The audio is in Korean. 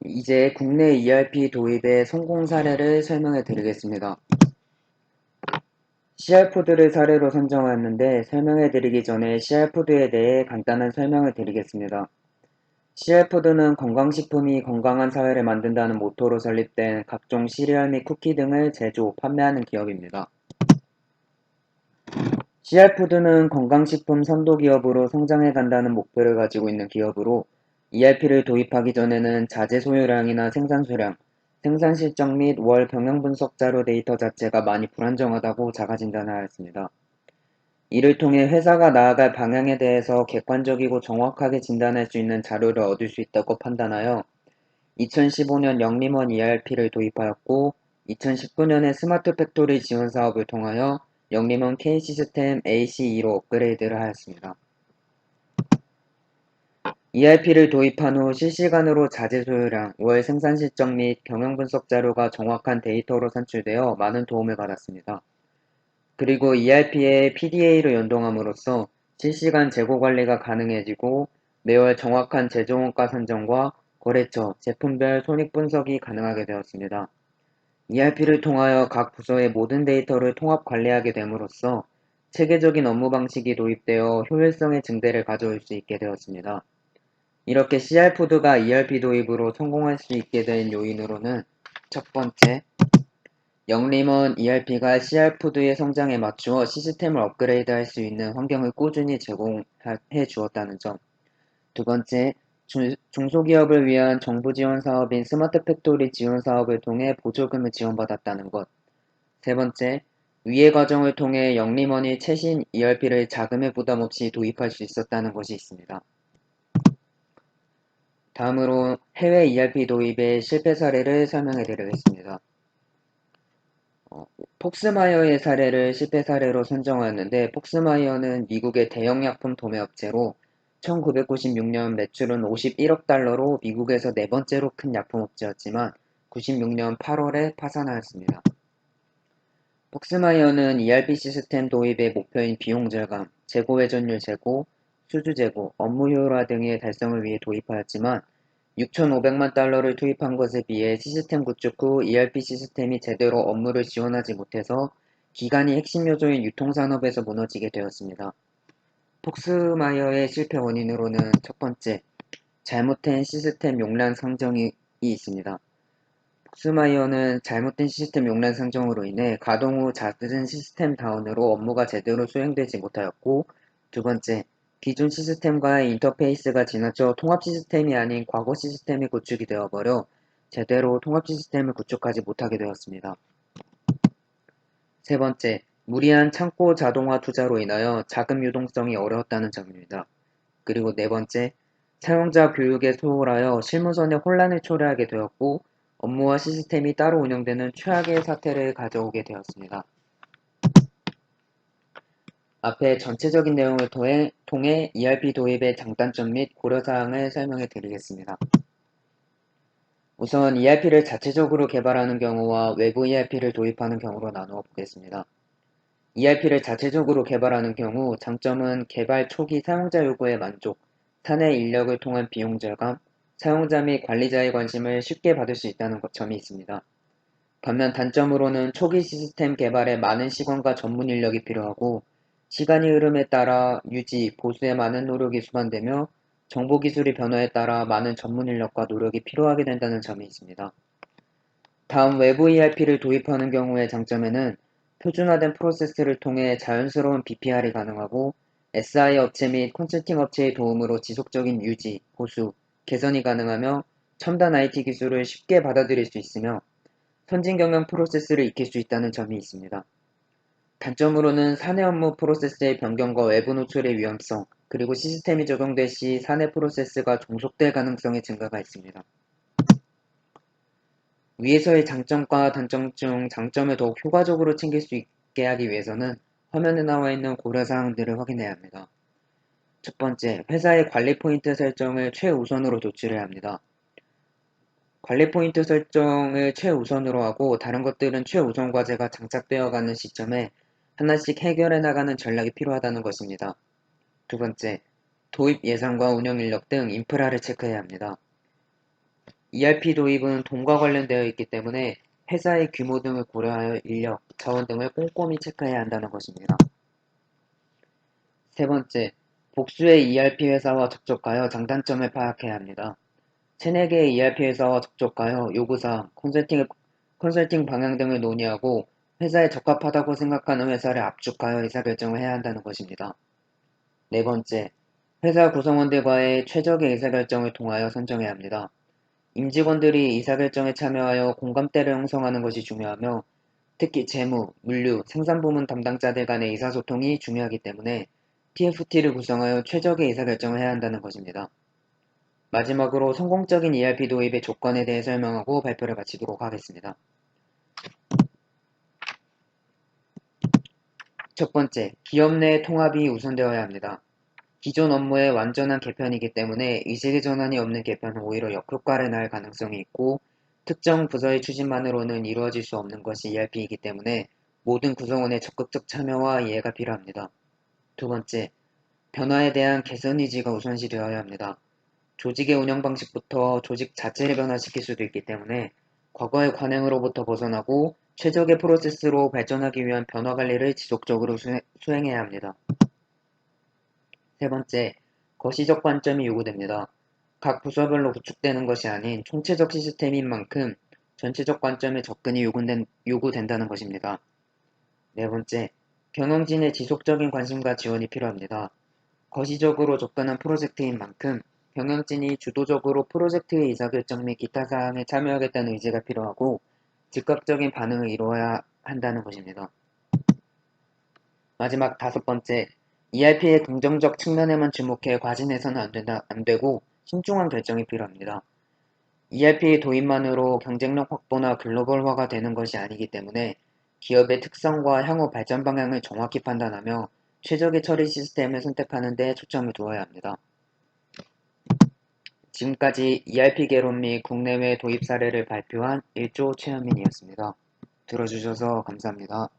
이제 국내 ERP 도입의 성공 사례를 설명해 드리겠습니다. CR푸드를 사례로 선정하였는데 설명해 드리기 전에 CR푸드에 대해 간단한 설명을 드리겠습니다. CR푸드는 건강식품이 건강한 사회를 만든다는 모토로 설립된 각종 시리얼 및 쿠키 등을 제조, 판매하는 기업입니다. CR푸드는 건강식품 선도 기업으로 성장해 간다는 목표를 가지고 있는 기업으로 ERP를 도입하기 전에는 자재 소요량이나 생산 수량, 생산 실적 및 월 경영 분석 자료 데이터 자체가 많이 불안정하다고 자가 진단하였습니다. 이를 통해 회사가 나아갈 방향에 대해서 객관적이고 정확하게 진단할 수 있는 자료를 얻을 수 있다고 판단하여 2015년 영림원 ERP를 도입하였고 2019년에 스마트 팩토리 지원 사업을 통하여 영림원 K시스템 AC2로 업그레이드를 하였습니다. ERP를 도입한 후 실시간으로 자재 소요량, 월 생산 실적 및 경영 분석 자료가 정확한 데이터로 산출되어 많은 도움을 받았습니다. 그리고 ERP에 PDA를 연동함으로써 실시간 재고 관리가 가능해지고 매월 정확한 제조 원가 산정과 거래처, 제품별 손익 분석이 가능하게 되었습니다. ERP를 통하여 각 부서의 모든 데이터를 통합 관리하게 됨으로써 체계적인 업무 방식이 도입되어 효율성의 증대를 가져올 수 있게 되었습니다. 이렇게 CR푸드가 ERP 도입으로 성공할 수 있게 된 요인으로는 첫 번째, 영림원 ERP가 CR푸드의 성장에 맞추어 시스템을 업그레이드할 수 있는 환경을 꾸준히 제공해 주었다는 점. 두 번째, 중소기업을 위한 정부 지원 사업인 스마트 팩토리 지원 사업을 통해 보조금을 지원받았다는 것. 세 번째, 위의 과정을 통해 영림원이 최신 ERP를 자금의 부담 없이 도입할 수 있었다는 것이 있습니다. 다음으로 해외 ERP 도입의 실패 사례를 설명해 드리겠습니다. 폭스마이어의 사례를 실패 사례로 선정하였는데 폭스마이어는 미국의 대형 약품 도매업체로 1996년 매출은 51억 달러로 미국에서 네 번째로 큰 약품업체였지만 96년 8월에 파산하였습니다. 폭스마이어는 ERP 시스템 도입의 목표인 비용 절감, 재고 회전율 제고, 수주 제고, 업무 효율화 등의 달성을 위해 도입하였지만 6,500만 달러를 투입한 것에 비해 시스템 구축 후 ERP 시스템이 제대로 업무를 지원하지 못해서 기간이 핵심 요소인 유통산업에서 무너지게 되었습니다. 폭스마이어의 실패 원인으로는 첫 번째, 잘못된 시스템 용량 상정이 있습니다. 폭스마이어는 잘못된 시스템 용량 상정으로 인해 가동 후 잦은 시스템 다운으로 업무가 제대로 수행되지 못하였고, 두 번째, 기존 시스템과의 인터페이스가 지나쳐 통합 시스템이 아닌 과거 시스템이 구축이 되어버려 제대로 통합 시스템을 구축하지 못하게 되었습니다. 세 번째, 무리한 창고 자동화 투자로 인하여 자금 유동성이 어려웠다는 점입니다. 그리고 네 번째, 사용자 교육에 소홀하여 실무선에 혼란을 초래하게 되었고 업무와 시스템이 따로 운영되는 최악의 사태를 가져오게 되었습니다. 앞에 전체적인 내용을 통해 ERP 도입의 장단점 및 고려사항을 설명해 드리겠습니다. 우선 ERP를 자체적으로 개발하는 경우와 외부 ERP를 도입하는 경우로 나누어 보겠습니다. ERP를 자체적으로 개발하는 경우 장점은 개발 초기 사용자 요구에 만족, 사내 인력을 통한 비용 절감, 사용자 및 관리자의 관심을 쉽게 받을 수 있다는 점이 있습니다. 반면 단점으로는 초기 시스템 개발에 많은 시간과 전문 인력이 필요하고 시간이 흐름에 따라 유지, 보수에 많은 노력이 수반되며 정보기술의 변화에 따라 많은 전문 인력과 노력이 필요하게 된다는 점이 있습니다. 다음 외부 ERP를 도입하는 경우의 장점에는 표준화된 프로세스를 통해 자연스러운 BPR이 가능하고 SI 업체 및 컨설팅 업체의 도움으로 지속적인 유지, 보수, 개선이 가능하며 첨단 IT 기술을 쉽게 받아들일 수 있으며 선진 경영 프로세스를 익힐 수 있다는 점이 있습니다. 단점으로는 사내 업무 프로세스의 변경과 외부 노출의 위험성, 그리고 시스템이 적용될 시 사내 프로세스가 종속될 가능성의 증가가 있습니다. 위에서의 장점과 단점 중 장점을 더욱 효과적으로 챙길 수 있게 하기 위해서는 화면에 나와 있는 고려사항들을 확인해야 합니다. 첫 번째, 회사의 관리 포인트 설정을 최우선으로 도출해야 합니다. 관리 포인트 설정을 최우선으로 하고 다른 것들은 최우선 과제가 장착되어 가는 시점에 하나씩 해결해 나가는 전략이 필요하다는 것입니다. 두 번째, 도입 예산과 운영 인력 등 인프라를 체크해야 합니다. ERP 도입은 돈과 관련되어 있기 때문에 회사의 규모 등을 고려하여 인력, 자원 등을 꼼꼼히 체크해야 한다는 것입니다. 세 번째, 복수의 ERP 회사와 접촉하여 장단점을 파악해야 합니다. 세네 개의 ERP 회사와 접촉하여 요구사항, 컨설팅 방향 등을 논의하고 회사에 적합하다고 생각하는 회사를 압축하여 의사결정을 해야 한다는 것입니다. 네 번째, 회사 구성원들과의 최적의 의사결정을 통하여 선정해야 합니다. 임직원들이 의사결정에 참여하여 공감대를 형성하는 것이 중요하며 특히 재무, 물류, 생산부문 담당자들 간의 의사소통이 중요하기 때문에 TFT를 구성하여 최적의 의사결정을 해야 한다는 것입니다. 마지막으로 성공적인 ERP 도입의 조건에 대해 설명하고 발표를 마치도록 하겠습니다. 첫 번째, 기업 내 통합이 우선되어야 합니다. 기존 업무의 완전한 개편이기 때문에 의식의 전환이 없는 개편은 오히려 역효과를 낳을 가능성이 있고 특정 부서의 추진만으로는 이루어질 수 없는 것이 ERP이기 때문에 모든 구성원의 적극적 참여와 이해가 필요합니다. 두 번째, 변화에 대한 개선 의지가 우선시 되어야 합니다. 조직의 운영 방식부터 조직 자체를 변화시킬 수도 있기 때문에 과거의 관행으로부터 벗어나고 최적의 프로세스로 발전하기 위한 변화 관리를 지속적으로 수행해야 합니다. 세 번째, 거시적 관점이 요구됩니다. 각 부서별로 구축되는 것이 아닌 총체적 시스템인 만큼 전체적 관점의 접근이 요구된다는 것입니다. 네 번째, 경영진의 지속적인 관심과 지원이 필요합니다. 거시적으로 접근한 프로젝트인 만큼 경영진이 주도적으로 프로젝트의 의사결정 및 기타 사항에 참여하겠다는 의지가 필요하고 즉각적인 반응을 이루어야 한다는 것입니다. 마지막 다섯 번째, ERP의 긍정적 측면에만 주목해 과신해서는 안 되고 신중한 결정이 필요합니다. ERP의 도입만으로 경쟁력 확보나 글로벌화가 되는 것이 아니기 때문에 기업의 특성과 향후 발전 방향을 정확히 판단하며 최적의 처리 시스템을 선택하는 데 초점을 두어야 합니다. 지금까지 ERP 개론 및 국내외 도입 사례를 발표한 1조 최현민이었습니다. 들어주셔서 감사합니다.